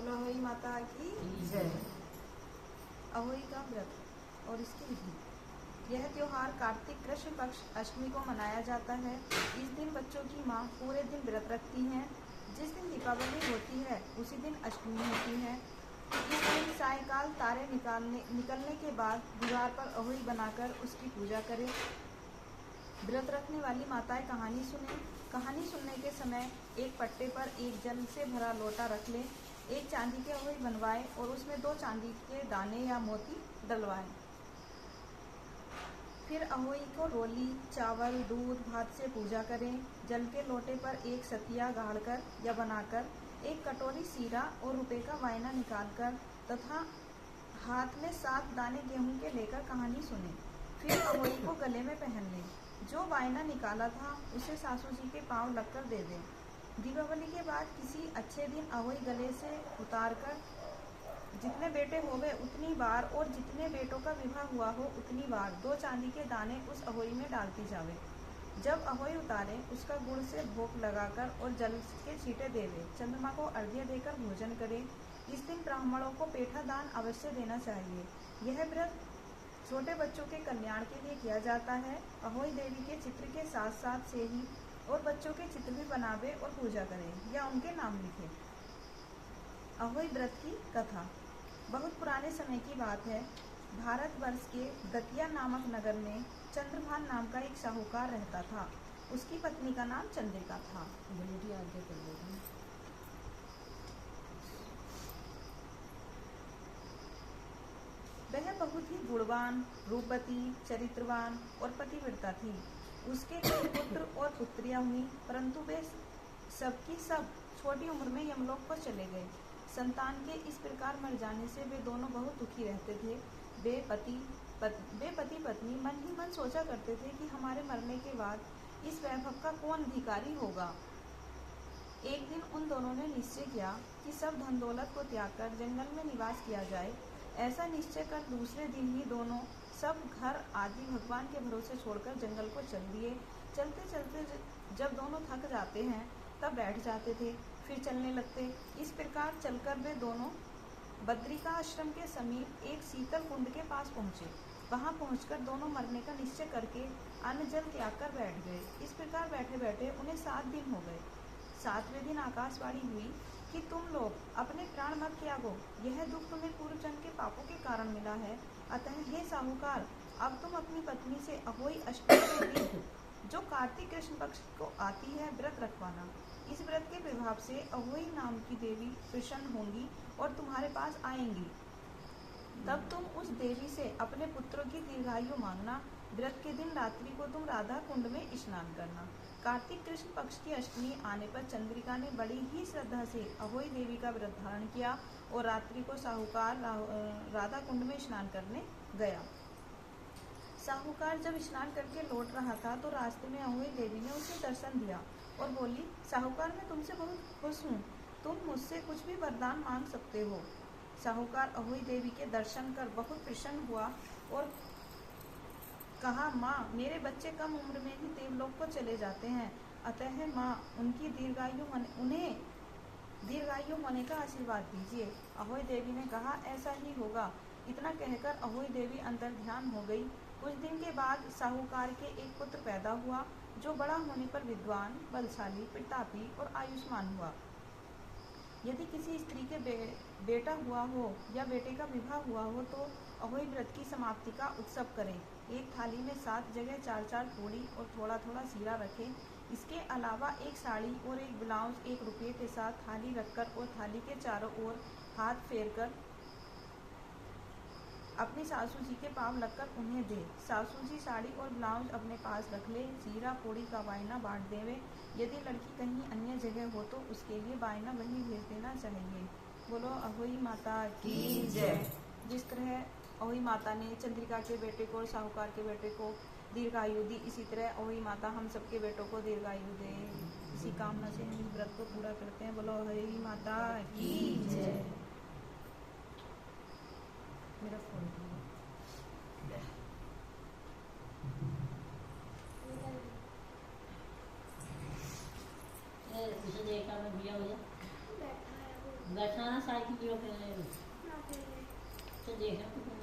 बोलो अहोई माता की जय। अहोई का व्रत और इसकी विधि। यह त्योहार कार्तिक कृष्ण पक्ष अष्टमी को मनाया जाता है। इस दिन बच्चों की माँ पूरे दिन व्रत रखती हैं। जिस दिन दीपावली होती है उसी दिन अष्टमी होती है। इस दिन सायंकाल तारे निकलने के बाद दीवार पर अहोई बनाकर उसकी पूजा करें। व्रत रखने वाली माताएं कहानी सुने। कहानी सुनने के समय एक पट्टे पर एक जल से भरा लोटा रख लें। एक चांदी के अहोई बनवाएं और उसमें 2 चांदी के दाने या मोती डलवाएं। फिर अहोई को रोली, चावल, दूध, भात से पूजा करें। जल के लोटे पर एक सतिया गाड़कर या बनाकर, एक कटोरी सीरा और रुपए का वायना निकालकर तथा हाथ में 7 दाने गेहूं के लेकर कहानी सुने। फिर अहोई को गले में पहन लें। जो वायना निकाला था उसे सासू जी के पांव लगकर दे दें। दीपावली के बाद किसी अच्छे दिन अहोई गले से उतारकर जितने बेटे हो गए उतनी बार और जितने बेटों का विवाह हुआ हो उतनी बार 2 चांदी के दाने उस अहोई में डालती जावे। जब अहोई उतारे उसका गुड़ से भोग लगाकर और जल के छींटे देवे। चंद्रमा को अर्घ्य देकर भोजन करें। इस दिन ब्राह्मणों को पेठा दान अवश्य देना चाहिए। यह व्रत छोटे बच्चों के कल्याण के लिए किया जाता है। अहोई देवी के चित्र के साथ साथ से ही और बच्चों के चित्र भी बनावे और पूजा करें या उनके नाम लिखें। अहोई व्रत की कथा बहुत पुराने समय की बात है। भारतवर्ष के दतिया नामक नगर में चंद्रभान नाम का एक साहूकार रहता था। उसकी पत्नी का नाम चंद्रिका था। वह बहुत ही गुणवान, रूपवती, चरित्रवान और पतिव्रता थी। उसके कई पुत्र और पुत्रियां हुई, परंतु वे सबकी सब छोटी उम्र में यमलोक पर चले गए। संतान के इस प्रकार मर जाने से वे दोनों बहुत दुखी रहते थे। वे पति पत्नी मन ही मन सोचा करते थे कि हमारे मरने के बाद इस वैभव का कौन अधिकारी होगा। एक दिन उन दोनों ने निश्चय किया कि सब धन दौलत को त्याग कर जंगल में निवास किया जाए। ऐसा निश्चय कर दूसरे दिन ही दोनों सब घर आदि भगवान के भरोसे छोड़कर जंगल को चल दिए। चलते चलते जब दोनों थक जाते हैं तब बैठ जाते थे, फिर चलने लगते। इस प्रकार चलकर वे दोनों बद्रिका आश्रम के समीप एक शीतल कुंड के पास पहुँचे। वहाँ पहुँचकर दोनों मरने का निश्चय करके अन्न जल त्याग कर बैठ गए। इस प्रकार बैठे बैठे उन्हें 7 दिन हो गए। 7वें दिन आकाशवाणी हुई कि तुम लोग अपने प्राण मत त्यागो, यह दुख तुम्हें पूर्व जन्म के पापों के कारण मिला है। अतः हे साहूकार, अब तुम अपनी पत्नी से अहोई अष्टमी के दिन जो कार्तिक कृष्ण पक्ष को आती है व्रत रखवाना। इस व्रत के प्रभाव से अहोई नाम की देवी प्रसन्न होंगी और तुम्हारे पास आएंगी। तब तुम उस देवी से अपने पुत्रों की दीर्घायु मांगना। व्रत के दिन रात्रि को तुम राधा कुंड में स्नान करना। कार्तिक कृष्ण पक्ष की अष्टमी आने पर चंद्रिका ने बड़ी ही श्रद्धा से अहोई देवी का व्रत धारण किया और रात्रि को साहूकार राधा कुंड में स्नान करने गया। साहूकार जब स्नान करके लौट रहा था तो रास्ते में अहोई देवी ने उसे दर्शन दिया और बोली, साहूकार मैं तुमसे बहुत खुश हूँ, तुम मुझसे कुछ भी वरदान मांग सकते हो। साहूकार अहोई देवी के दर्शन कर बहुत प्रसन्न हुआ और कहा, माँ मेरे बच्चे कम उम्र में ही देवलोक को चले जाते हैं, अतः माँ उन्हें दीर्घायु होने का आशीर्वाद दीजिए। अहोई देवी ने कहा, ऐसा ही होगा। इतना कहकर अहोई देवी अंतर ध्यान हो गई। कुछ दिन के बाद साहूकार के एक पुत्र पैदा हुआ जो बड़ा होने पर विद्वान, बलशाली, प्रतापी और आयुष्मान हुआ। यदि किसी स्त्री के बेटा हुआ हो या बेटे का विवाह हुआ हो तो अहोई व्रत की समाप्ति का उत्सव करें। एक थाली में 7 जगह 4-4 पूड़ी और थोड़ा थोड़ा सीरा रखें। इसके अलावा एक साड़ी और एक ब्लाउज 1 रुपये के साथ थाली रखकर और थाली के चारों ओर हाथ फेरकर अपनी सासू जी के पांव लगकर उन्हें दे। सासू जी साड़ी और ब्लाउज अपने पास रख ले। सीरा पूड़ी का वायना बांट देवे। यदि लड़की कहीं अन्य जगह हो तो उसके लिए वायना वहीं भेज देना चाहिए। बोलो अहोई माता की जय। जिस तरह अहोई माता ने चंद्रिका के बेटे को और साहूकार के बेटे को दीर्घायु दी, इसी तरह अहोई माता हम सबके बेटों को दीर्घायु दे। इसी कामना से हम इस व्रत को पूरा करते हैं। बोलो अहोई माता की जय। मेरा फोन देखा मैं भैया बैठा ना साइकिल जो है तो देखा